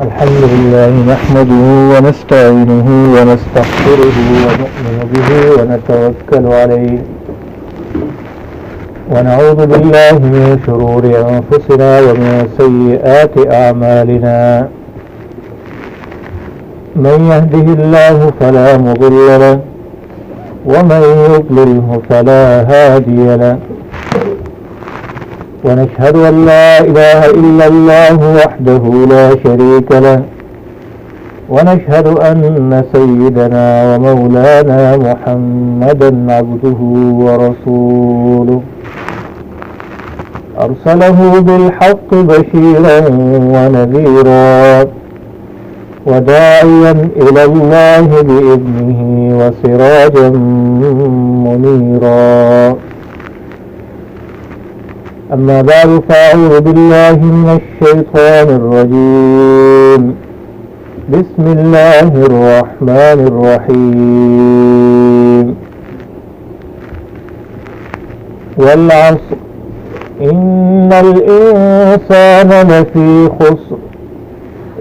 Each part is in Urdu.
الحمد لله نحمده ونستعينه ونستغفره ونؤمن به ونتوكل عليه ونعوذ بالله من شرور أنفسنا ومن سيئات أعمالنا من يهده الله فلا مضل له ومن يضلله فلا هادي له ونشهد أن لا إله إلا الله وحده لا شريك له ونشهد أن سيدنا ومولانا محمدا عبده ورسوله أرسله بالحق بشيرا ونذيرا وداعيا إلى الله بإذنه وسراجا منيرا أما بعد فأعوذ بالله من الشيطان الرجيم بسم الله الرحمن الرحيم والعصر إن الإنسان لفي خسر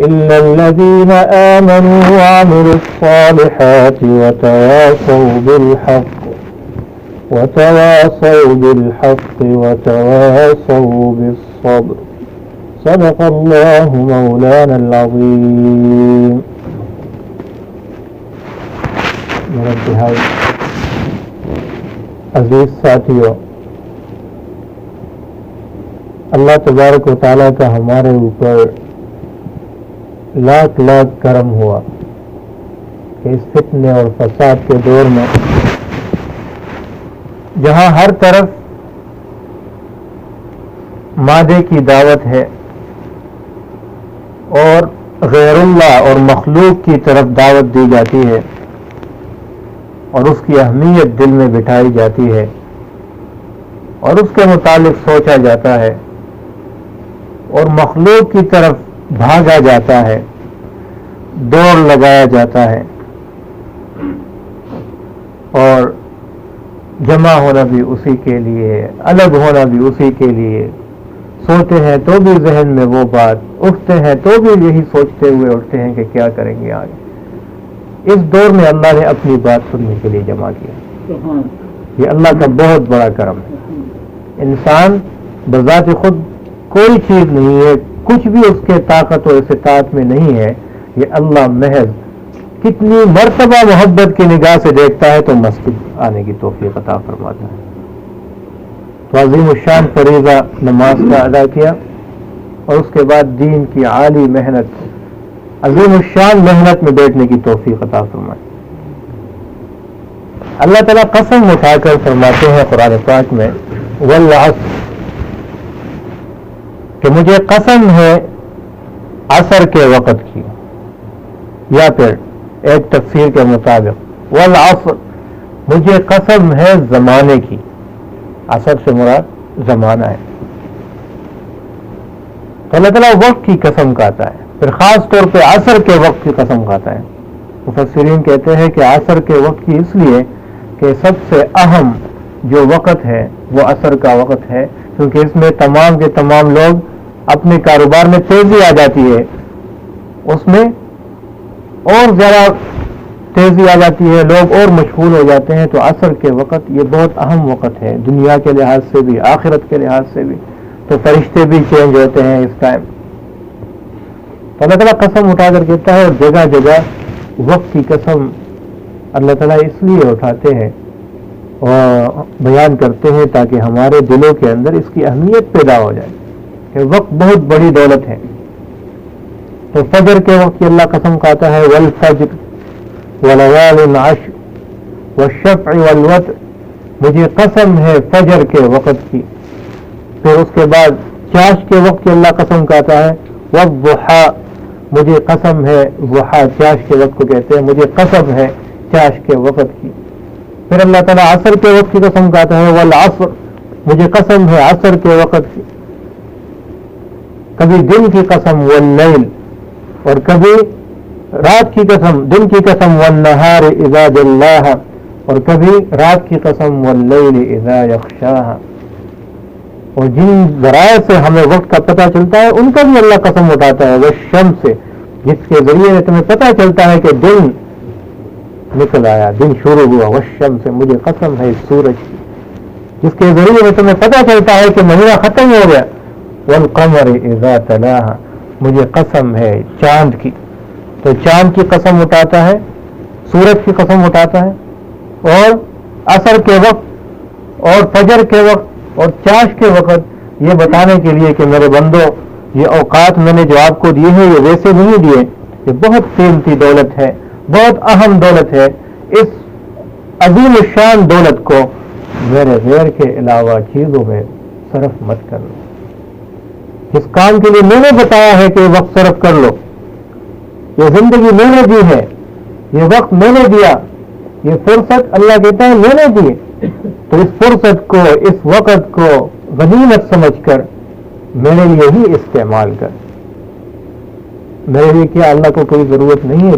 إلا الذين آمنوا وعملوا الصالحات وتواصوا بالحق وتواصوا بالصبر صدق الله مولانا العظيم. میرے بھائی عزیز ساتھیوں، اللہ تبارک و تعالیٰ کا ہمارے اوپر لاکھ لاکھ کرم ہوا کہ اس فتنے اور فساد کے دور میں جہاں ہر طرف مادے کی دعوت ہے اور غیر اللہ اور مخلوق کی طرف دعوت دی جاتی ہے اور اس کی اہمیت دل میں بٹھائی جاتی ہے اور اس کے متعلق سوچا جاتا ہے اور مخلوق کی طرف بھاگا جاتا ہے، دوڑ لگایا جاتا ہے اور جمع ہونا بھی اسی کے لیے، الگ ہونا بھی اسی کے لیے، سوتے ہیں تو بھی ذہن میں وہ بات، اٹھتے ہیں تو بھی یہی سوچتے ہوئے اٹھتے ہیں کہ کیا کریں گے آگے۔ اس دور میں اللہ نے اپنی بات سننے کے لیے جمع کیا، یہ اللہ کا بہت بڑا کرم ہے۔ انسان بذات خود کوئی چیز نہیں ہے، کچھ بھی اس کے طاقت و استطاعت میں نہیں ہے، یہ اللہ محض کتنی مرتبہ محبت کی نگاہ سے دیکھتا ہے تو مسجد آنے کی توفیق عطا فرماتا ہے۔ تو عظیم الشان فریضہ نماز کا ادا کیا اور اس کے بعد دین کی عالی محنت، عظیم الشان محنت میں بیٹھنے کی توفیق عطا فرمائی۔ اللہ تعالیٰ قسم اٹھا کر فرماتے ہیں قرآن پاک میں والعصر، کہ مجھے قسم ہے عصر کے وقت کی، یا پھر ایک تفسیر کے مطابق والعصر مجھے قسم ہے زمانے کی، عصر سے مراد زمانہ ہے۔ تو اللہ تعالیٰ وقت کی قسم کھاتا ہے، پھر خاص طور پہ عصر کے وقت کی قسم کھاتا ہے۔ مفسرین کہتے ہیں کہ عصر کے وقت کی اس لیے کہ سب سے اہم جو وقت ہے وہ عصر کا وقت ہے، کیونکہ اس میں تمام کے تمام لوگ اپنے کاروبار میں تیزی آ جاتی ہے، اس میں اور زیادہ تیزی آ جاتی ہے، لوگ اور مشغول ہو جاتے ہیں۔ تو عصر کے وقت یہ بہت اہم وقت ہے، دنیا کے لحاظ سے بھی، آخرت کے لحاظ سے بھی۔ تو فرشتے بھی چینج ہوتے ہیں اس ٹائم۔ تو اللہ تعالیٰ قسم اٹھا کر کہتا ہے، اور جگہ جگہ وقت کی قسم اللہ تعالیٰ اس لیے اٹھاتے ہیں اور بیان کرتے ہیں تاکہ ہمارے دلوں کے اندر اس کی اہمیت پیدا ہو جائے کہ وقت بہت بڑی دولت ہے۔ تو فجر کے وقت کی اللہ قسم کھاتا ہے والفجر وليال عشر والشفع والوتر، مجھے قسم ہے فجر کے وقت کی۔ پھر اس کے بعد چاش کے وقت کی اللہ قسم کھاتا ہے والضحى، مجھے قسم ہے، ضحى چاش کے وقت کو کہتے ہیں، مجھے قسم ہے چاش کے وقت کی۔ پھر اللہ تعالیٰ عصر کے وقت کی قسم کھاتا ہے والعصر، مجھے قسم ہے عصر کے وقت کی۔ کبھی دن کی قسم واللیل، اور کبھی رات کی قسم، دن کی قسم والنہار اذا جلاها، اور کبھی رات کی قسم واللیل اذا یغشاها۔ اور جن ذرائع سے ہمیں وقت کا پتہ چلتا ہے ان کا بھی اللہ قسم اٹھاتا ہے، والشمس جس کے ذریعے تمہیں پتہ چلتا ہے کہ دن نکل آیا، دن شروع ہوا، والشمس سے مجھے قسم ہے اس سورج کی، جس کے ذریعے تمہیں پتہ چلتا ہے کہ مہینہ ختم ہو گیا، والقمر اذا تلاہا، مجھے قسم ہے چاند کی، تو چاند کی قسم اٹھاتا ہے، سورج کی قسم اٹھاتا ہے، اور عصر کے وقت اور فجر کے وقت اور چاش کے وقت یہ بتانے کے لیے کہ میرے بندو یہ اوقات میں نے جو آپ کو دیے ہیں یہ ویسے نہیں دیے، یہ بہت قیمتی دولت ہے، بہت اہم دولت ہے، اس عظیم الشان دولت کو میرے غیر کے علاوہ چیزوں میں صرف مت کرنا، جس کام کے لیے میں نے بتایا ہے کہ وقت صرف کر لو، یہ زندگی میں نے دی ہے، یہ وقت میں نے دیا، یہ فرصت اللہ کہتا ہے میں نے دی، تو اس فرصت کو، اس وقت کو غنیمت سمجھ کر میرے لیے ہی استعمال کر۔ میرے لیے کیا اللہ کو کوئی ضرورت نہیں ہے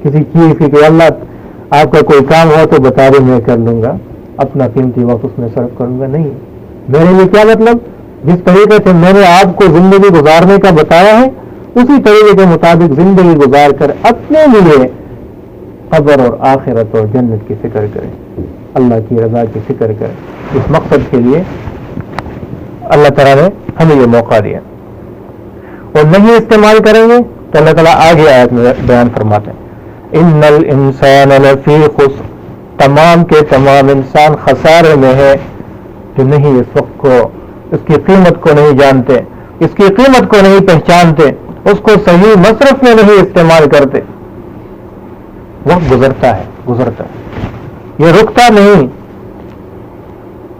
کسی چیز کی کہ اللہ آپ کا کوئی کام ہو تو بتا دیں میں کر لوں گا، اپنا قیمتی وقت اس میں صرف کروں گا، نہیں۔ میرے لیے کیا مطلب، جس طریقے سے میں نے آپ کو زندگی گزارنے کا بتایا ہے اسی طریقے کے مطابق زندگی گزار کر اپنے لیے قبر اور آخرت اور جنت کی فکر کریں، اللہ کی رضا کی فکر کریں۔ اس مقصد کے لیے اللہ تعالیٰ نے ہمیں یہ موقع دیا، اور نہیں استعمال کریں گے تو اللہ تعالیٰ آگے آیت میں بیان فرماتے ہیں ان الانسان لفی خسر، تمام کے تمام انسان خسارے میں ہے، جو نہیں اس وقت کو، اس کی قیمت کو نہیں جانتے، اس کی قیمت کو نہیں پہچانتے، اس کو صحیح مصرف میں نہیں استعمال کرتے۔ وقت گزرتا ہے، یہ رکتا نہیں،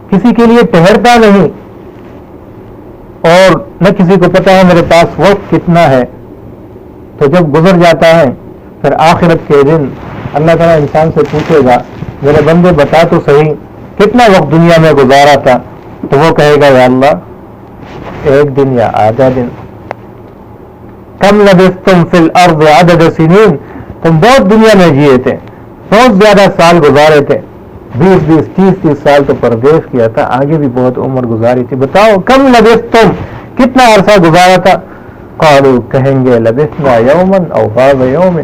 کسی کے لیے ٹھہرتا نہیں، اور نہ کسی کو پتا ہے میرے پاس وقت کتنا ہے۔ تو جب گزر جاتا ہے پھر آخرت کے دن اللہ تعالیٰ انسان سے پوچھے گا میرے بندے بتا تو صحیح کتنا وقت دنیا میں گزارا تھا، تو وہ کہے گا یا اللہ ایک دن یا آدھا دن۔ کم لبثتم فی الارض عدد سنین، تم بہت دنیا میں جیے تھے، بہت زیادہ سال گزارے تھے، 20 30 سال تو پردیش کیا تھا، آگے بھی بہت عمر گزاری تھی، بتاؤ کم لبثتم کتنا عرصہ گزارا تھا؟ قالوا کہیں گے لبثنا یوما او بعض یوم،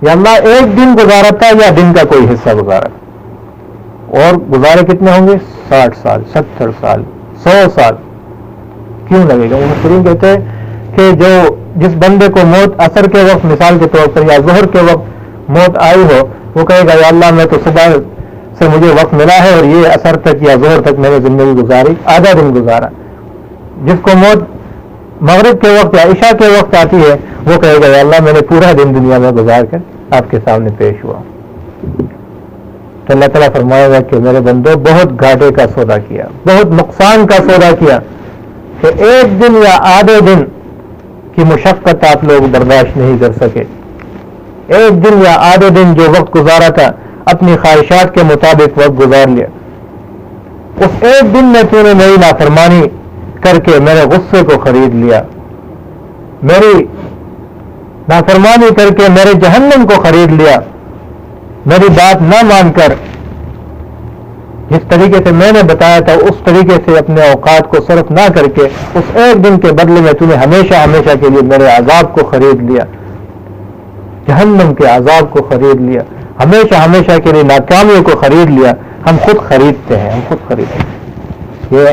یا اللہ ایک دن گزارا تھا یا دن کا کوئی حصہ گزارا تھا۔ اور گزارے کتنے ہوں گے؟ 60 سال 70 سال 100 سال، کیوں لگے گا؟ مفسرین کہتے ہیں کہ جس بندے کو موت عصر کے وقت مثال کے طور پر یا ظہر کے وقت موت آئی ہو، وہ کہے گا یا اللہ میں تو صبح سے مجھے وقت ملا ہے اور یہ عصر تک یا ظہر تک میں نے زندگی گزاری، آدھا دن گزارا۔ جس کو موت مغرب کے وقت یا عشاء کے وقت آتی ہے وہ کہے گا یا اللہ میں نے پورا دن دنیا میں گزار کر آپ کے سامنے پیش ہوا۔ تو اللہ تعالیٰ فرمائے گا کہ میرے بندو بہت گھاٹے کا سودا کیا، بہت نقصان کا سودا کیا، کہ ایک دن یا آدھے دن کی مشقت آپ لوگ برداشت نہیں کر سکے، ایک دن یا آدھے دن جو وقت گزارا تھا اپنی خواہشات کے مطابق وقت گزار لیا، اس ایک دن میں تو نے میری نافرمانی کر کے میرے غصے کو خرید لیا، میری نافرمانی کر کے میرے جہنم کو خرید لیا، میری بات نہ مان کر جس طریقے سے میں نے بتایا تھا اس طریقے سے اپنے اوقات کو صرف نہ کر کے اس ایک دن کے بدلے میں تم نے ہمیشہ ہمیشہ کے لیے میرے عذاب کو خرید لیا، جہنم کے عذاب کو خرید لیا، ہمیشہ ہمیشہ کے لیے ناکامیوں کو خرید لیا۔ ہم خود خریدتے ہیں، ہم خود خریدتے ہیں۔ یہ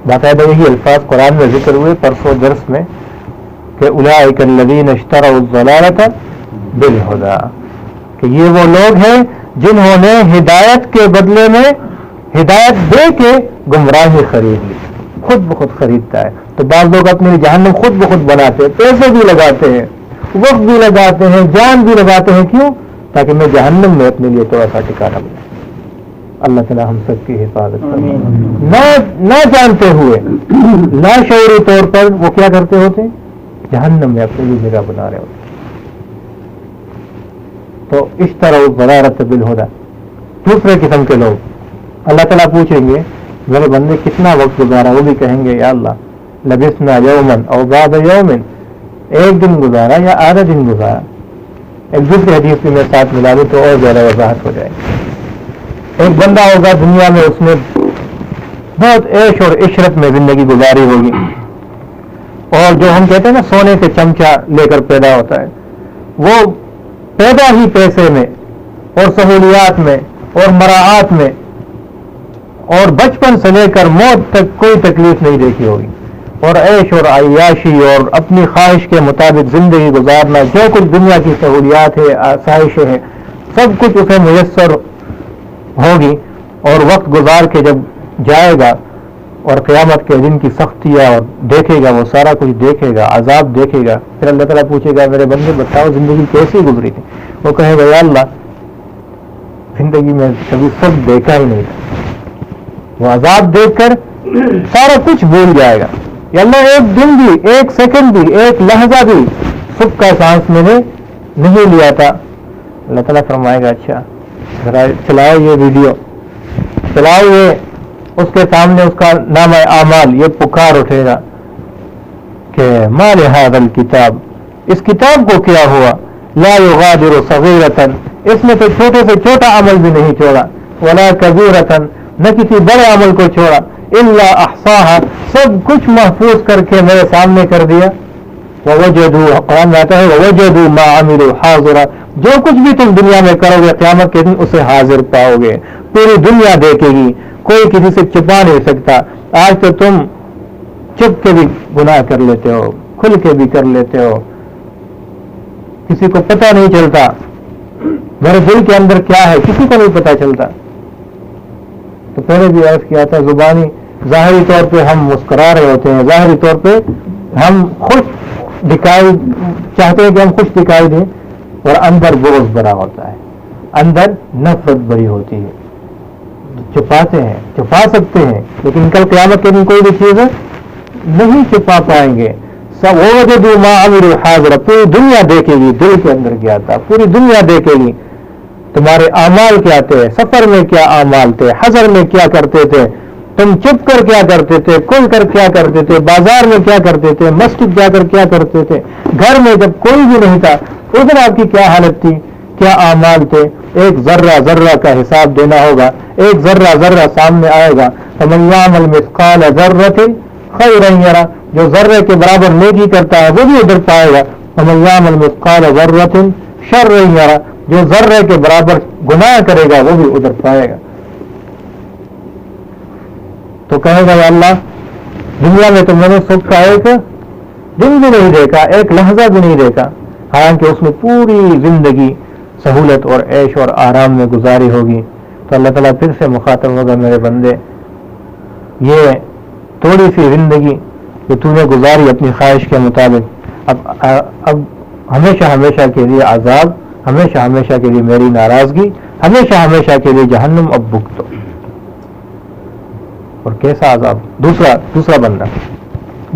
باقاعدہ یہی الفاظ قرآن میں ذکر ہوئے پرسوں درس میں کہ اولئک الذین اشتروا الضلالۃ بالہدی، کہ یہ وہ لوگ ہیں جنہوں نے ہدایت کے بدلے میں ہدایت دے کے گمراہی خرید لی، خود بخود خریدتا ہے۔ تو بعض لوگ اپنے جہنم خود بخود بناتے ہیں، پیسے بھی لگاتے ہیں، وقت بھی لگاتے ہیں، جان بھی لگاتے ہیں، کیوں؟ تاکہ میں جہنم میں اپنے لیے تھوڑا سا ٹھکانہ بنا۔ اللہ تعالیٰ ہم سب کی حفاظت کرے۔ نہ جانتے ہوئے لاشعوری طور پر وہ کیا کرتے ہوتے؟ جہنم میں اپنے لیے جگہ بنا رہے ہوتے۔ تو اشتروا الضلالۃ بالہدی۔ دوسرے قسم کے لوگ اللہ تعالیٰ پوچھیں گے میرے بندے کتنا وقت گزارا، وہ بھی کہیں گے یا اللہ لبثنا یوما او بعض یوم، ایک دن گزارا یا آدھا دن گزارا۔ ایک دوسری حدیث بھی میں ساتھ ملا دوں تو اور زیادہ وضاحت ہو جائے۔ ایک بندہ ہوگا دنیا میں اس نے بہت عیش اور عشرت میں زندگی گزاری ہوگی، اور جو ہم کہتے ہیں نا سونے کے چمچہ لے کر پیدا ہوتا ہے، وہ پیدا ہی پیسے میں اور سہولیات میں اور مراعات میں اور بچپن سے لے کر موت تک کوئی تکلیف نہیں دیکھی ہوگی، اور عیش اور عیاشی اور اپنی خواہش کے مطابق زندگی گزارنا، جو کچھ دنیا کی سہولیات ہے، آسائشیں ہیں، سب کچھ اسے میسر ہوگی، اور وقت گزار کے جب جائے گا اور قیامت کے دن کی سختیاں اور دیکھے گا، وہ سارا کچھ دیکھے گا، عذاب دیکھے گا، پھر اللہ تعالیٰ پوچھے گا میرے بندے بتاؤ زندگی کیسی گزری تھی؟ وہ کہے گا یا اللہ زندگی میں کبھی سب دیکھا ہی نہیں تھا، وہ عذاب دیکھ کر سارا کچھ بھول جائے گا، یا اللہ ایک دن بھی، ایک سیکنڈ بھی، ایک لحظہ بھی سکھ کا سانس میں نے نہیں لیا تھا۔ اللہ تعالیٰ فرمائے گا اچھا ذرا چلاؤ یہ ویڈیو، چلاؤ یہ، اس کے سامنے اس کا نامہ اعمال یہ پکار اٹھے گا کہ ما لہذا الکتاب، اس کتاب کو کیا ہوا، لا یغادر صغیرۃ، اس نے تو چھوٹے سے چھوٹا عمل بھی نہیں چھوڑا، ولا کبیرۃ، نہ کسی بڑے عمل کو چھوڑا، الا احصاها، سب کچھ محفوظ کر کے میرے سامنے کر دیا، ووجدوا، قرآن میں آتا ہے ووجدوا ما عملوا حاضرا، جو کچھ بھی تم دنیا میں کرو گے قیامت کے دن اسے حاضر پاؤ گے، پوری دنیا دیکھے گی، کوئی کسی سے چھپا نہیں سکتا۔ آج تو تم چھپ کے بھی گناہ کر لیتے ہو، کھل کے بھی کر لیتے ہو، کسی کو پتہ نہیں چلتا میرے دل کے اندر کیا ہے، کسی کو نہیں پتہ چلتا۔ تو پہلے بھی عرض کیا تھا، زبانی ظاہری طور پہ ہم مسکرا رہے ہوتے ہیں، ظاہری طور پہ ہم خوش دکھائی چاہتے ہیں کہ ہم خوش دکھائی دیں، اور اندر بغض بھرا ہوتا ہے، اندر نفرت بھری ہوتی ہے۔ چھپاتے ہیں، چھپا سکتے ہیں، لیکن کل قیامت کے دن کوئی بھی چیز نہیں چھپا پائیں گے۔ سب وجدوا ما عملوا حاضرا، پوری دنیا دیکھے گی، دل کے اندر کیا تھا پوری دنیا دیکھے گی، تمہارے اعمال کیا تھے، سفر میں کیا اعمال تھے، حضر میں کیا کرتے تھے، تم چپ کر کیا کرتے تھے، کھل کر کیا کرتے تھے، بازار میں کیا کرتے تھے، مسجد جا کر کیا کرتے تھے، گھر میں جب کوئی بھی نہیں تھا اس دن آپ کی کیا حالت تھی، کیا اعمال تھے۔ ایک ذرہ ذرہ کا حساب دینا ہوگا، ایک ذرہ ذرہ سامنے آئے گا۔ فمن یعمل مثقال ذرۃ خیرا یرہ، جو ذرے کے برابر نیکی کرتا ہے وہ بھی ادھر پائے گا۔ فمن یعمل مثقال ذرۃ شرا یرہ، جو ذرے کے برابر گناہ کرے گا وہ بھی ادھر پائے گا۔ تو کہے گا یا اللہ دنیا میں تو میں نے سکھ کا ایک دن بھی نہیں دیکھا، ایک لحظہ بھی نہیں دیکھا، حالانکہ اس میں پوری زندگی سہولت اور عیش اور آرام میں گزاری ہوگی۔ تو اللہ تعالیٰ پھر سے مخاطب ہوگا میرے بندے، یہ تھوڑی سی زندگی جو تو نے گزاری اپنی خواہش کے مطابق، اب ہمیشہ ہمیشہ کے لیے عذاب، ہمیشہ ہمیشہ کے لیے میری ناراضگی، ہمیشہ ہمیشہ کے لیے جہنم، اب بھگتو۔ اور کیسا عذاب۔ دوسرا بندہ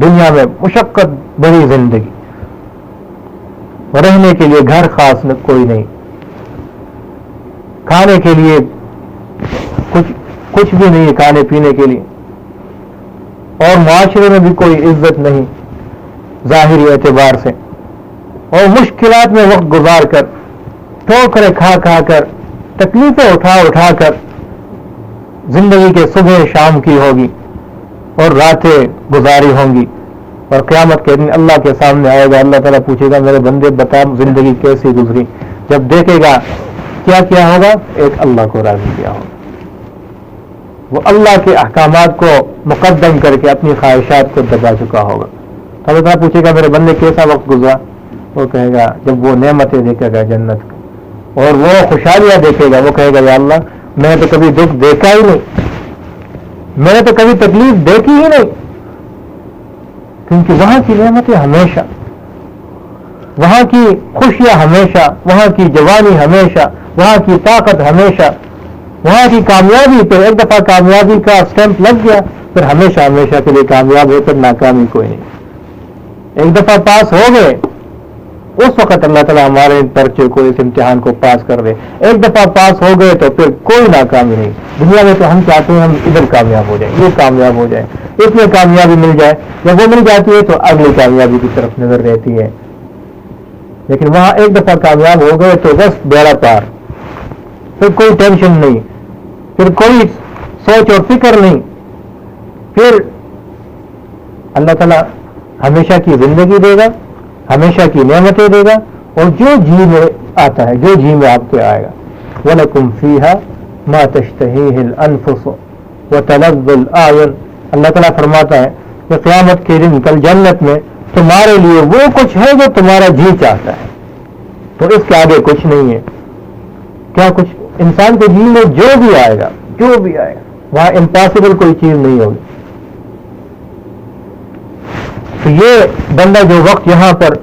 دنیا میں مشقت بڑی زندگی، رہنے کے لیے گھر خاص کوئی نہیں، کھانے کے لیے کچھ بھی نہیں، کھانے پینے کے لیے، اور معاشرے میں بھی کوئی عزت نہیں ظاہری اعتبار سے، اور مشکلات میں وقت گزار کر، ٹھوکریں کھا کھا کر، تکلیفیں اٹھا کر زندگی کے صبح شام کی ہوگی اور راتیں گزاری ہوں گی، اور قیامت کے دن اللہ کے سامنے آئے گا، اللہ تعالیٰ پوچھے گا میرے بندے بتا زندگی کیسی گزری۔ جب دیکھے گا کیا کیا ہوگا، ایک اللہ کو راضی کیا ہوگا، وہ اللہ کے احکامات کو مقدم کر کے اپنی خواہشات کو دبا چکا ہوگا۔ تو اللہ تعالیٰ پوچھے گا میرے بندے کیسا وقت گزرا، وہ کہے گا جب وہ نعمتیں دیکھے گا جنت کی اور وہ خوشحالیاں دیکھے گا، وہ کہے گا یا اللہ میں نے تو کبھی دکھ دیکھا ہی نہیں، میں نے تو کبھی تکلیف دیکھی ہی نہیں، کیونکہ وہاں کی نعمتیں ہمیشہ، وہاں کی خوشیاں ہمیشہ، وہاں کی جوانی ہمیشہ، وہاں کی طاقت ہمیشہ، وہاں کی کامیابی پہ ایک دفعہ کامیابی کا اسٹیمپ لگ گیا پھر ہمیشہ ہمیشہ کے لیے کامیاب ہو کر ناکامی کوئی نہیں۔ ایک دفعہ پاس ہو گئے اس وقت اللہ تعالیٰ ہمارے پرچے کو، اس امتحان کو پاس کر دے۔ ایک دفعہ پاس ہو گئے تو پھر کوئی ناکامی نہیں۔ دنیا میں تو ہم چاہتے ہیں ہم ادھر کامیاب ہو جائیں، یہ کامیاب ہو جائے، اس میں کامیابی مل جائے، جب وہ مل جاتی ہے تو اگلی کامیابی کی طرف نظر رہتی ہے، لیکن وہاں ایک دفعہ کامیاب ہو گئے تو بس بیڑا پار، پھر کوئی ٹینشن نہیں، پھر کوئی سوچ اور فکر نہیں، پھر اللہ تعالیٰ ہمیشہ کی زندگی دے گا، ہمیشہ کی نعمتیں دے گا، اور جو جی میں آتا ہے، جو جی میں آپ کے آئے گا. وَلَكُمْ فِيهَا مَا تَشْتَهِيهِ الْأَنفُسُ وَتَلَذُّ الْأَعْيُنُ. اللہ تعالیٰ فرماتا ہے کہ قیامت کے دن کل جنت میں تمہارے لیے وہ کچھ ہے جو تمہارا جی چاہتا ہے، تو اس کے آگے کچھ نہیں ہے. کیا کچھ؟ انسان کے جی میں جو بھی آئے گا، جو بھی آئے گا، وہاں امپاسبل کوئی چیز نہیں ہوگی. تو یہ بندہ جو وقت یہاں پر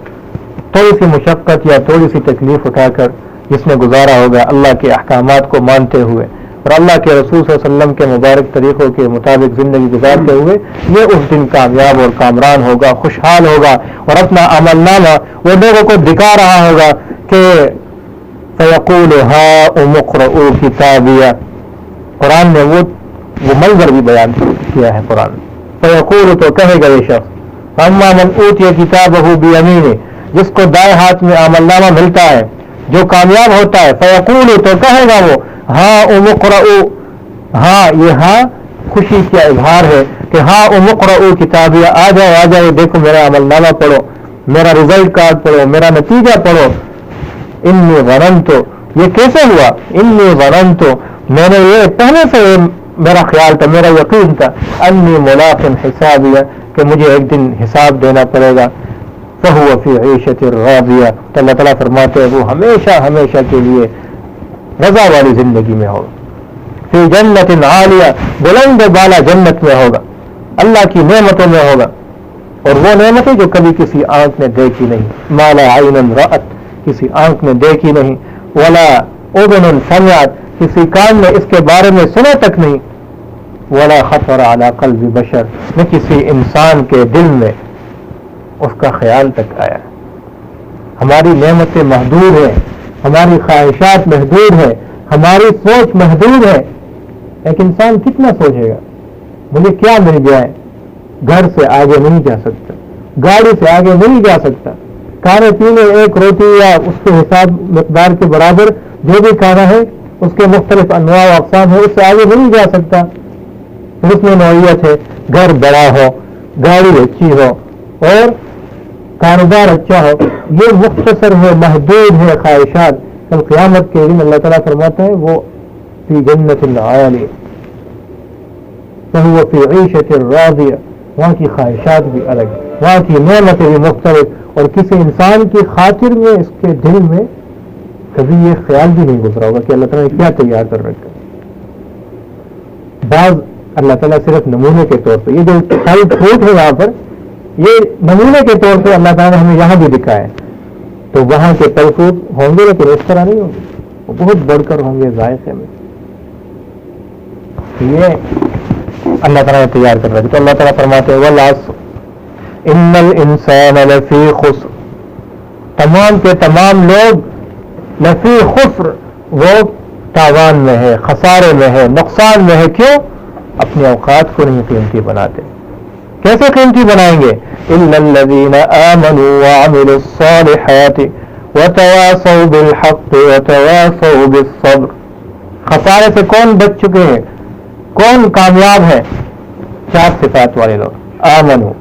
تھوڑی سی مشقت یا تھوڑی سی تکلیف اٹھا کر جس نے گزارا ہوگا اللہ کے احکامات کو مانتے ہوئے اور اللہ کے رسول صلی اللہ علیہ وسلم کے مبارک طریقوں کے مطابق زندگی گزارتے ہوئے، یہ اس دن کامیاب اور کامران ہوگا، خوشحال ہوگا، اور اپنا عمل نامہ وہ لوگوں کو دکھا رہا ہوگا کہ فَيَقُولُ هَاؤُمُ اقْرَءُوا كِتَابِيَهْ. قرآن نے وہ منظر بھی بیان کیا ہے. قرآن فَيَقُولُ تو کہے گا یہ شخص، اما من اوتی کتابہ بیمینہ، جس کو دائیں ہاتھ میں عمل نامہ ملتا ہے، جو کامیاب ہوتا ہے، فیقول تو کہے گا وہ ہاں اقرؤ. ہاں، یہ ہاں خوشی کا اظہار ہے کہ ہاں اقرؤ کتابیہ، آ جاؤ دیکھو میرا عمل نامہ پڑھو، میرا رزلٹ کارڈ پڑھو، میرا نتیجہ پڑھو. انی ظننت، یہ کیسے ہوا؟ انی ظننت، میں نے یہ پہلے سے میرا خیال تھا، میرا یقین تھا، انی ملاق حسابیہ، کہ مجھے ایک دن حساب دینا پڑے گا. فَهُوَ فِي عِيشَةٍ رَاضِيَةٍ، تو اللہ تعالیٰ فرماتے ہیں وہ ہمیشہ کے لیے رضا والی زندگی میں ہوگا. فِي جَنَّةٍ عَالِيَةٍ، بلند بالا جنت میں ہوگا، اللہ کی نعمتوں میں ہوگا، اور وہ نعمتیں جو کبھی کسی آنکھ نے دیکھی نہیں. مَا لَا عَيْنٌ رَأَتْ، کسی آنکھ نے دیکھی نہیں، وَلَا أُذُنٌ سَمِعَتْ، کسی کان نے اس کے بارے میں سنا تک نہیں، وَلَا خَطَرَ عَلَى قَلْبِ بَشَرٍ، نہ کسی انسان کے دل میں اس کا خیال تک آیا. ہماری نعمتیں محدود ہیں، ہماری خواہشات محدود ہیں، ہماری سوچ محدود ہے. ایک انسان کتنا سوچے گا؟ مجھے کیا مل جائے؟ گھر سے آگے نہیں جا سکتا، گاڑی سے آگے نہیں جا سکتا، کھانے پینے ایک روٹی یا اس کے حساب مقدار کے برابر جو بھی کھانا ہے اس کے مختلف انواع و اقسام ہے، اس سے آگے نہیں جا سکتا. پھر اس میں نوعیت ہے، گھر بڑا ہو، گاڑی اچھی ہو اور کاروبار اچھا ہو. یہ مختصر ہے، محدود ہے خواہشات. کل قیامت کے دن اللہ تعالیٰ فرماتا ہے وہ فی جنت عالیہ فہو فی عیشۃ راضیہ، وہاں کی خواہشات بھی الگ، وہاں کی نعمتیں بھی مختلف، اور کسی انسان کی خاطر میں اس کے دل میں کبھی یہ خیال بھی نہیں گزرا ہوگا کہ اللہ تعالیٰ نے کیا تیار کر رکھا. بعض اللہ تعالیٰ صرف نمونے کے طور پہ، یہ جو پھل فروٹ ہے یہاں پر، یہ نمونے کے طور پہ اللہ تعالیٰ نے ہمیں یہاں بھی دکھایا ہے. تو وہاں کے پھل فروٹ ہوں گے لیکن اس طرح نہیں ہوں گے، وہ بہت بڑھ کر ہوں گے ذائقے میں. یہ اللہ تعالیٰ نے تیار کر رکھا. تو اللہ تعالیٰ فرماتے ہیں وَالْعَصْرِ إِنَّ الْإِنسَانَ لَفِي خُسْرٍ، تمام کے تمام لوگ لفی خسر، وہ تاوان میں ہے، خسارے میں ہے، نقصان میں ہے. کیوں؟ اپنے اوقات کو نہیں قیمتی بناتے. کیسے قیمتی بنائیں گے؟ إِلَّا الَّذِينَ آمَنُوا وَعَمِلُوا الصَّالِحَاتِ وَتَوَاصَوْا بِالْحَقِّ وَتَوَاصَوْا بِالصَّبْرِ. خسارے سے کون بچ چکے ہیں؟ کون کامیاب ہے؟ 4 صفات والے لوگ. آمنوا،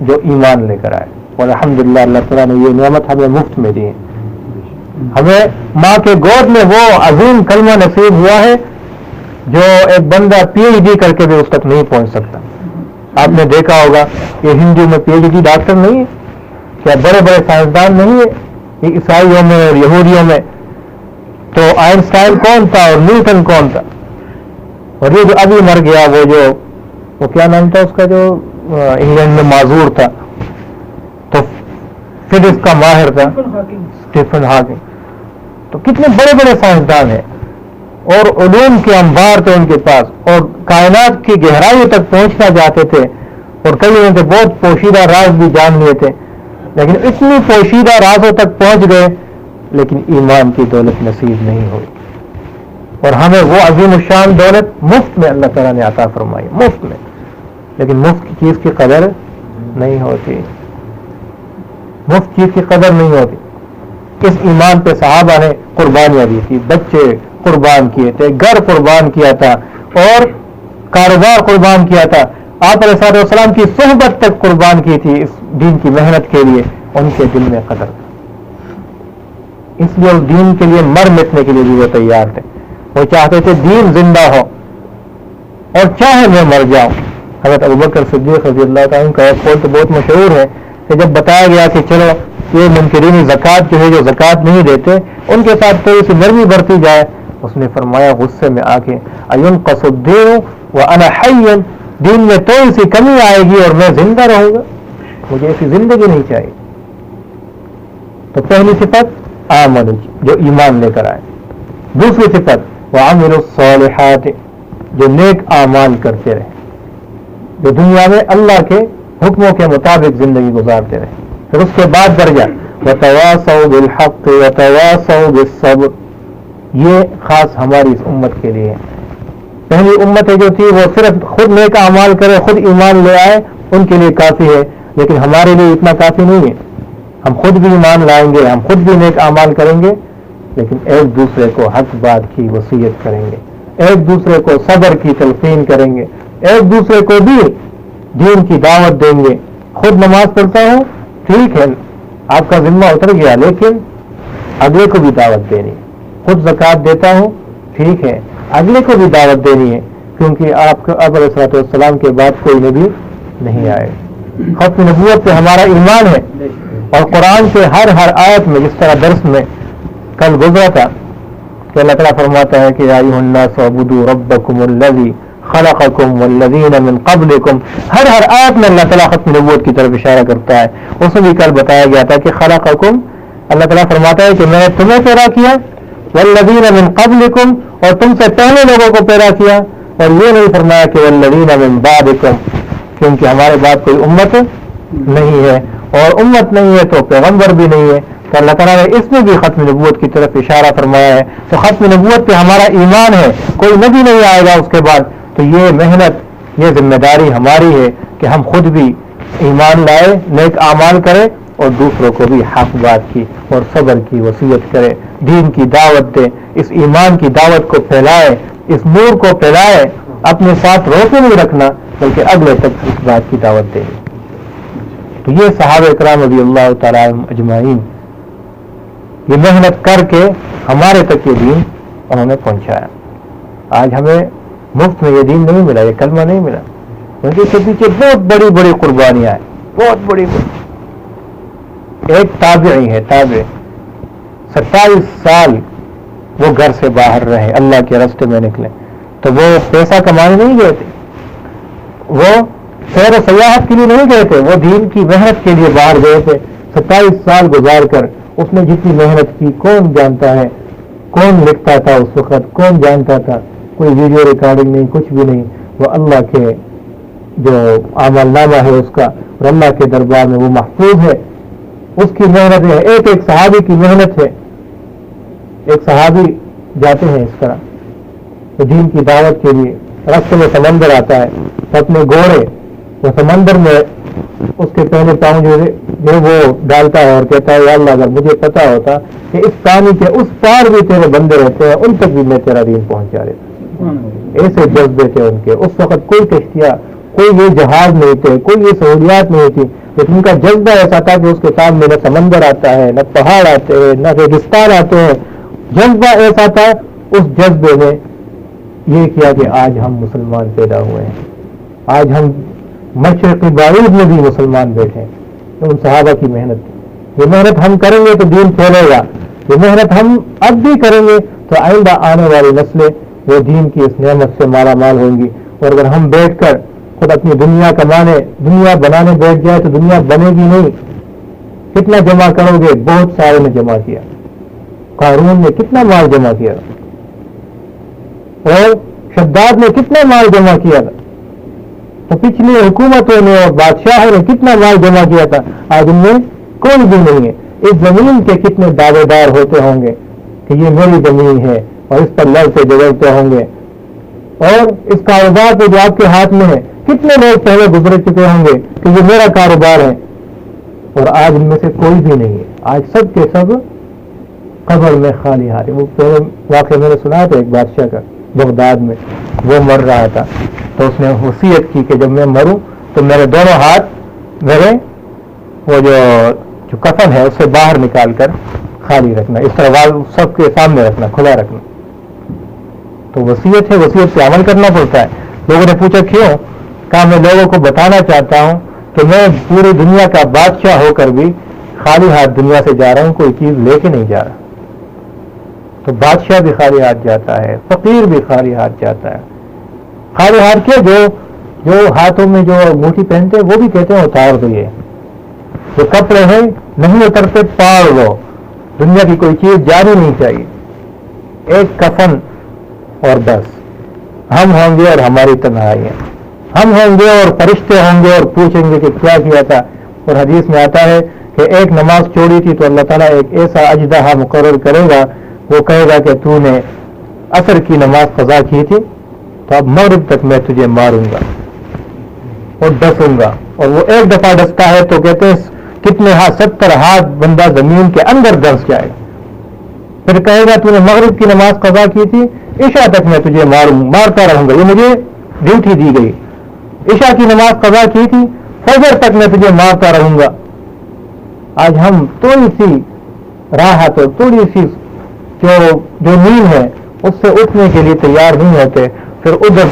جو ایمان لے کر آئے، اور الحمدللہ اللہ تعالیٰ نے یہ نعمت ہمیں مفت میں دی ہے. ہمیں ماں کے گود میں وہ عظیم کلمہ نصیب ہوا ہے جو ایک بندہ پی ایچ ڈی کر کے بھی اس تک نہیں پہنچ سکتا. آپ نے دیکھا ہوگا کہ ہندو میں پی ایچ ڈی ڈاکٹر نہیں ہے، کیا بڑے بڑے سائنسدان نہیں ہے یہ عیسائیوں میں اور یہودیوں میں؟ تو آئنسٹائن کون تھا اور نیوٹن کون تھا؟ اور یہ جو ابھی مر گیا وہ کیا نام تھا اس کا، جو انگلینڈ میں معذور تھا، تو فزکس کا ماہر تھا، اسٹیفن ہاکنگ. تو کتنے بڑے بڑے سائنسدان ہیں اور علوم کے انبار تھے ان کے پاس، اور کائنات کی گہرائیوں تک پہنچنا چاہتے تھے، اور کئی ان کے بہت پوشیدہ راز بھی جان لیے تھے. لیکن اتنی پوشیدہ رازوں تک پہنچ گئے لیکن ایمان کی دولت نصیب نہیں ہوئی. اور ہمیں وہ عظیم الشان دولت مفت میں اللہ تعالیٰ نے عطا فرمائی، مفت میں. لیکن مفت کی چیز کی قدر نہیں ہوتی، مفت چیز کی قدر نہیں ہوتی. اس ایمان پہ صحابہ نے قربانیاں دی تھی، بچے قربان کیے تھے، گھر قربان کیا تھا، اور کاروبار قربان کیا تھا. آپ علیہ السلام کی صحبت تک قربان کی تھی اس دین کی محنت کے لیے، ان کے دل میں قدر تھا، اس لیے اس دین کے لیے مر مٹنے کے لیے بھی وہ تیار تھے. وہ چاہتے تھے دین زندہ ہو اور چاہے میں مر جاؤں. حضرت ابوبکر صدیق رضی اللہ تعالیٰ کا ایک قول تو بہت مشہور ہے کہ جب بتایا گیا کہ چلو یہ منکرین زکوٰۃ جو ہے، جو زکوٰۃ نہیں دیتے، ان کے ساتھ تھوڑی سی نرمی برتی جائے، اس نے فرمایا غصے میں آ کے اینقص الدین وانا حی، دین میں تھوڑی سی کمی آئے گی اور میں زندہ رہوں گا، مجھے ایسی زندگی نہیں چاہیے. تو پہلی صفت آمن، جو ایمان لے کر آئے. دوسری صفت وعملوا الصالحات، جو نیک اعمال کرتے رہے، جو دنیا میں اللہ کے حکموں کے مطابق زندگی گزارتے رہے. پھر اس کے بعد درجہ وتواصوا بالحق وتواصوا بالصبر، یہ خاص ہماری اس امت کے لیے ہے. پہلی امتیں جو تھی وہ صرف خود نیک اعمال کرے، خود ایمان لے آئے، ان کے لیے کافی ہے، لیکن ہمارے لیے اتنا کافی نہیں ہے. ہم خود بھی ایمان لائیں گے، ہم خود بھی نیک اعمال کریں گے، لیکن ایک دوسرے کو حق بات کی وصیت کریں گے، ایک دوسرے کو صبر کی تلقین کریں گے، ایک دوسرے کو بھی دین کی دعوت دیں گے. خود نماز پڑھتا ہوں، ٹھیک ہے، آپ کا ذمہ اتر گیا، لیکن اگلے کو بھی دعوت دینی ہے. خود زکوٰۃ دیتا ہوں، ٹھیک ہے، اگلے کو بھی دعوت دینی ہے، کیونکہ آپ اب علیہ السلام کے بعد کوئی نبی نہیں آئے. ختم نبوت پہ ہمارا ایمان ہے، اور قرآن سے ہر آیت میں، جس طرح درس میں کل گزرا تھا کہ اللہ تعالیٰ فرماتا ہے کہ یا ایھا الناس اعبدوا ربکم الذی خلقکم والذین من قبلکم، ہر آیت میں اللہ تعالیٰ ختم نبوت کی طرف اشارہ کرتا ہے. اس میں بھی کل بتایا گیا تھا کہ خلقکم، اللہ تعالیٰ فرماتا ہے کہ میں نے تمہیں پیدا کیا، والذین من قبلکم، اور تم سے پہلے لوگوں کو پیدا کیا، اور یہ نہیں فرمایا کہ والذین من بعدکم، کیونکہ ہمارے بعد کوئی امت نہیں ہے، اور امت نہیں ہے تو پیغمبر بھی نہیں ہے. تو اللہ تعالیٰ نے اس میں بھی ختم نبوت کی طرف اشارہ فرمایا ہے. تو ختم نبوت پہ ہمارا ایمان ہے، کوئی نبی نہیں آئے گا اس کے بعد. تو یہ محنت، یہ ذمہ داری ہماری ہے کہ ہم خود بھی ایمان لائے، نیک اعمال کریں، اور دوسروں کو بھی حق بات کی اور صبر کی وصیت کرے، دین کی دعوت دے، اس ایمان کی دعوت کو پھیلائے، اس نور کو پھیلائے، اپنے ساتھ روکے نہیں رکھنا بلکہ اگلے تک اس بات کی دعوت دے. تو یہ صحابہ اکرام رضی اللہ تعالیٰ عنہم اجمعین یہ محنت کر کے ہمارے تک یہ دین انہوں نے پہنچایا. آج ہمیں مفت میں یہ دین نہیں ملا، یہ کلمہ نہیں ملا، کیونکہ اس کے پیچھے بہت بڑی بڑی قربانیاں ہیں، بہت بڑی بڑی. ایک تابعی ہے، تابع 27 سال وہ گھر سے باہر رہے، اللہ کے راستے میں نکلے. تو وہ پیسہ کمانے نہیں گئے تھے، وہ سیر و سیاحت کے لیے نہیں گئے تھے، وہ دین کی محنت کے لیے باہر گئے تھے. 27 سال گزار کر اس نے جتنی محنت کی کون جانتا ہے، کون لکھتا تھا اس وقت، کون جانتا تھا، کوئی ویڈیو ریکارڈنگ نہیں، کچھ بھی نہیں. وہ اللہ کے جو عمل نامہ ہے اس کا، اور اللہ کے دربار میں وہ محفوظ ہے. اس کی محنت ہے، ایک ایک صحابی کی محنت ہے. ایک صحابی جاتے ہیں اس طرح تو دین کی دعوت کے لیے، راستے میں سمندر آتا ہے، تو اپنے گھوڑے وہ سمندر میں اس کے پہلے پاؤں جو وہ ڈالتا ہے اور کہتا ہے یا اللہ اگر مجھے پتا ہوتا کہ اس پانی کے اس پار بھی تیرے بندے رہتے ہیں، ان تک بھی میں تیرا دین پہنچا دیتا. ایسے جذبے تھے ان کے. اس وقت کوئی کشتیاں، کوئی یہ جہاز نہیں تھے، کوئی یہ سہولیات نہیں تھی، لیکن ان کا جذبہ ایسا تھا کہ اس کے سامنے نہ سمندر آتا ہے، نہ پہاڑ آتے ہیں، نہ ریگستان آتے ہیں. جذبہ ایسا تھا، اس جذبے میں یہ کیا کہ آج ہم مسلمان پیدا ہوئے ہیں، آج ہم مشرقی بعید میں بھی مسلمان بیٹھے ہیں. تو ان صحابہ کی محنت تھی. یہ محنت ہم کریں گے تو دین پھیلے گا، یہ محنت ہم اب بھی کریں گے تو آئندہ آنے والی نسلیں وہ دین کی اس نعمت سے مالا مال ہوں گی. اور اگر ہم بیٹھ کر خود اپنی دنیا کمانے، دنیا بنانے بیٹھ جائے تو دنیا بنے گی نہیں. کتنا جمع کرو گے؟ بہت سارے نے جمع کیا. قارون نے کتنا مال جمع کیا، اور شداد نے کتنا مال جمع کیا تھا. تو پچھلی حکومتوں نے اور بادشاہوں نے کتنا مال جمع کیا تھا، آج ان میں کوئی بھی نہیں ہے. اس زمین کے کتنے دعوے دار ہوتے ہوں گے کہ یہ میری زمین ہے، اور اس پر لڑتے جھگڑتے ہوں گے. اور اس کاروبار پہ جو آپ کے ہاتھ میں ہے، کتنے لوگ پہلے گزر چکے ہوں گے کہ یہ میرا کاروبار ہے، اور آج ان میں سے کوئی بھی نہیں ہے. آج سب کے سب قبر میں خالی ہاتھ. وہ پہلے واقعہ میں نے سنا تھا ایک بادشاہ کا، بغداد میں وہ مر رہا تھا تو اس نے وصیت کی کہ جب میں مروں تو میرے دونوں ہاتھ میرے وہ جو کفن ہے اسے باہر نکال کر خالی رکھنا، اس طرح سب کے سامنے رکھنا، کھلا رکھنا. تو وصیت ہے، وصیت پہ عمل کرنا پڑتا ہے. لوگوں نے پوچھا کیوں؟ کہا میں لوگوں کو بتانا چاہتا ہوں کہ میں پوری دنیا کا بادشاہ ہو کر بھی خالی ہاتھ دنیا سے جا رہا ہوں، کوئی چیز لے کے نہیں جا رہا. تو بادشاہ بھی خالی ہاتھ جاتا ہے، فقیر بھی خالی ہاتھ جاتا ہے. خالی ہاتھ کیا؟ جو ہاتھوں میں جو انگوٹھی پہنتے وہ بھی کہتے ہیں اتار دو. یہ جو کپڑے ہیں نہیں اترتے، پاڑ لو. دنیا کی کوئی چیز جاری نہیں چاہیے. ایک کفن اور بس. ہم ہوں گے اور ہماری تنہائی ہے. ہم ہوں گے اور فرشتے ہوں گے اور پوچھیں گے کہ کیا کیا تھا. اور حدیث میں آتا ہے کہ ایک نماز چھوڑی تھی تو اللہ تعالیٰ ایک ایسا اجدہا مقرر کرے گا، وہ کہے گا کہ تو نے عصر کی نماز قضا کی تھی تو اب مغرب تک میں تجھے ماروں گا اور ڈسوں گا. اور وہ ایک دفعہ ڈستا ہے تو کہتے ہیں کتنے 70 ہاتھ بندہ زمین کے اندر دس جائے. پھر کہے گا تو نے مغرب کی نماز قضا کی تھی، عشاء تک میں تجھے مارتا رہوں گا، یہ مجھے ڈیوٹی دی گئی. عشاء کی نماز قضا کی تھی، فجر تک میں تجھے مارتا رہوں گا. آج ہم تھوڑی سی راحت اور تھوڑی سی جو نیند ہے اس سے اٹھنے کے لیے تیار نہیں ہوتے. پھر ادھر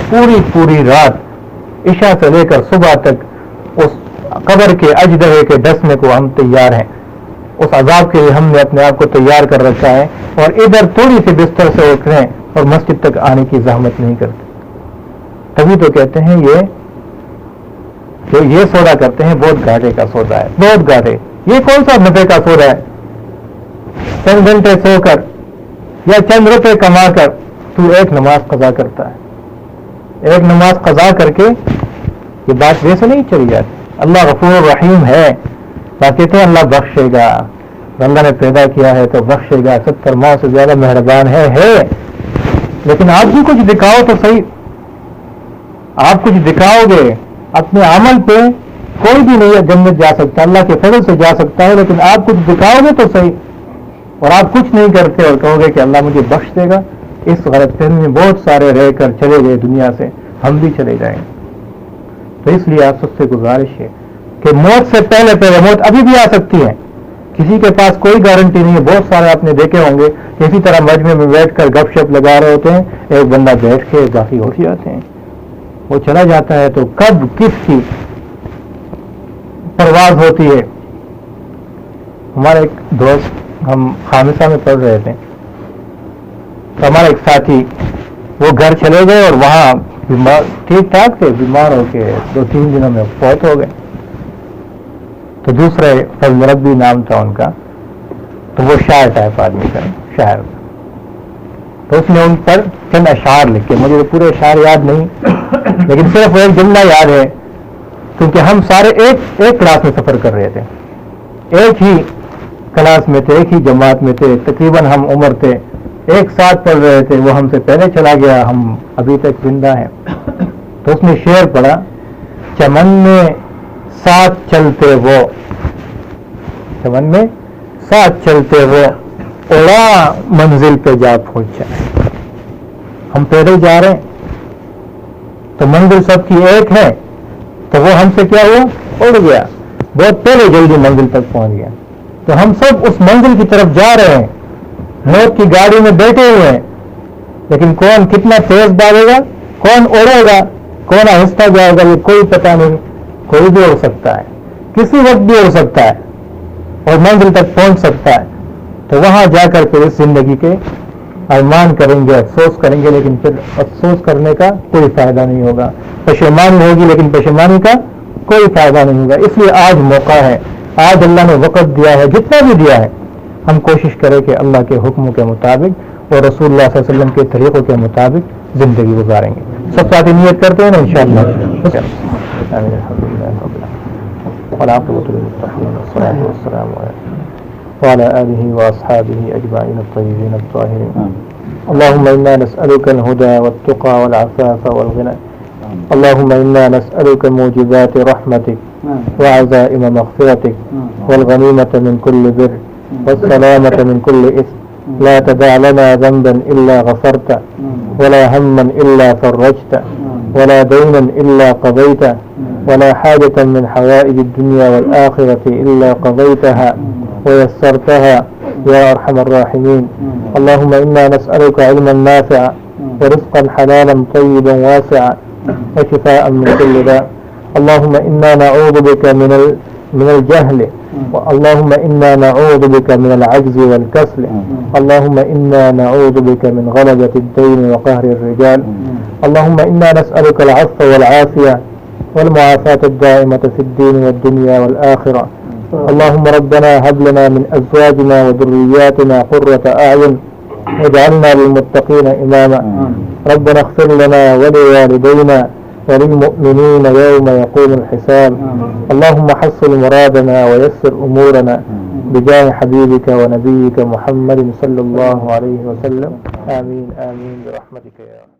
پوری رات عشاء سے لے کر صبح تک اس قبر کے اجدہے کے ڈسنے کو ہم تیار ہیں. اس عذاب کے لیے ہم نے اپنے آپ کو تیار کر رکھا ہے، اور ادھر تھوڑی سی بستر سے اٹھ رہے ہیں اور مسجد تک آنے کی زحمت نہیں کرتے. تبھی تو کہتے ہیں یہ سودا کرتے ہیں بہت گھاٹے کا سودا ہے، بہت گھاٹے. یہ کون سا نفے کا سودا ہے؟ چند گھنٹے سو کر یا چند روپے کما کر تو ایک نماز قضا کرتا ہے. ایک نماز قضا کر کے یہ بات ویسے نہیں چلی جاتی. اللہ غفور رحیم ہے، کہتے ہیں اللہ بخشے گا. اللہ نے پیدا کیا ہے تو بخشے گا. 70 ماہ سے زیادہ مہربان ہے. لیکن آپ بھی کچھ دکھاؤ تو صحیح. آپ کچھ دکھاؤ گے اپنے عمل پہ، کوئی بھی نہیں جنت جا سکتا، اللہ کے فضل سے جا سکتا ہے. لیکن آپ کچھ دکھاؤ گے تو صحیح، اور آپ کچھ نہیں کرتے اور کہو گے کہ اللہ مجھے بخش دے گا. اس غلط فہمی میں بہت سارے رہ کر چلے گئے دنیا سے، ہم بھی چلے جائیں. تو اس لیے آپ سب سے گزارش ہے کہ موت سے پہلے موت ابھی بھی آ سکتی ہے. کسی کے پاس کوئی گارنٹی نہیں ہے. بہت سارے آپ نے دیکھے ہوں گے اسی طرح مجمع میں بیٹھ کر گپ شپ لگا رہے ہوتے ہیں، ایک بندہ بیٹھ کے باقی اٹھ جاتے ہیں، وہ چلا جاتا ہے. تو کب کس کی پرواز ہوتی ہے. ہمارا ایک دوست، ہم خامسہ میں پڑھ رہے تھے تو ہمارا ایک ساتھی وہ گھر چلے گئے اور وہاں ٹھیک ٹھاک تھے، بیمار ہو کے 2-3 دنوں میں فوت ہو گئے. تو دوسرے فضل ربی نام تھا ان کا، تو وہ شاعر ٹائپ آدمی تھا، شاعر. تو اس نے ان پر چند اشعار لکھے. مجھے تو پورے اشعار یاد نہیں، لیکن صرف وہ ایک جملہ یاد ہے، کیونکہ ہم سارے ایک کلاس میں سفر کر رہے تھے، ایک ہی کلاس میں تھے، ایک ہی جماعت میں تھے، تقریباً ہم عمر تھے، ایک ساتھ پڑھ رہے تھے. وہ ہم سے پہلے چلا گیا، ہم ابھی تک زندہ ہیں. تو اس نے شعر پڑھا، چمن میں ساتھ چلتے وہ، چمن میں ساتھ چلتے وہ، اڑا منزل پہ جا پہنچا. ہم پیدل جا رہے ہیں تو منزل سب کی ایک ہے، تو وہ ہم سے کیا ہوا؟ اڑ گیا، بہت پہلے جلدی منزل تک پہنچ گیا. تو ہم سب اس منزل کی طرف جا رہے ہیں، موت کی گاڑی میں بیٹھے ہوئے ہیں، لیکن کون کتنا تیز بھاگے گا، کون اڑے گا، کون آہستہ جائے گا، یہ کوئی پتہ نہیں. کوئی بھی اڑ سکتا ہے، کسی وقت بھی اڑ سکتا ہے اور منزل تک پہنچ سکتا ہے. تو وہاں جا کر پھر اس زندگی کے ارمان کریں گے، افسوس کریں گے، لیکن پھر افسوس کرنے کا کوئی فائدہ نہیں ہوگا. پشیمانی ہوگی لیکن پشیمانی کا کوئی فائدہ نہیں ہوگا. اس لیے آج موقع ہے، آج اللہ نے وقت دیا ہے، جتنا بھی دیا ہے ہم کوشش کریں کہ اللہ کے حکموں کے مطابق اور رسول اللہ صلی اللہ علیہ وسلم کے طریقوں کے مطابق زندگی گزاریں گے. سب ساتھی نیت کرتے ہیں نا انشاءاللہ. وعلى آله وأصحابه أجمعين الطيبين الطاهرين. اللهم إنا نسألك الهدى والتقى والعفاف والغنى. اللهم إنا نسألك موجبات رحمتك وعزائم مغفرتك والغنيمة من كل بر والسلامة من كل إثم. لا تدع لنا ذنبا إلا غفرت ولا هما إلا فرجت ولا دينا إلا قضيته ولا حاجة من حوائج الدنيا والآخرة إلا قضيتها ويسرتها يا أرحم الراحمين. اللهم إنا نسألك علما نافعا ورزقا حلالا طيبا واسعا وشفاء من كل داء. اللهم إنا نعوذ بك من الجهل، اللهم إنا نعوذ بك من العجز والكسل، اللهم إنا نعوذ بك من غلبة الدين وقهر الرجال. اللهم إنا نسألك العفو والعافية والمعافاة الدائمة في الدين والدنيا والآخرة. اللهم ربنا هب لنا من أزواجنا وذرياتنا قرة أعين واجعلنا للمتقين إماما. ربنا اغفر لنا ولوالدينا وللمؤمنين يوم يقوم الحساب. اللهم حصل مرادنا ويسر أمورنا بجاه حبيبك ونبيك محمد صلى الله عليه وسلم. آمين آمين برحمتك يا رب.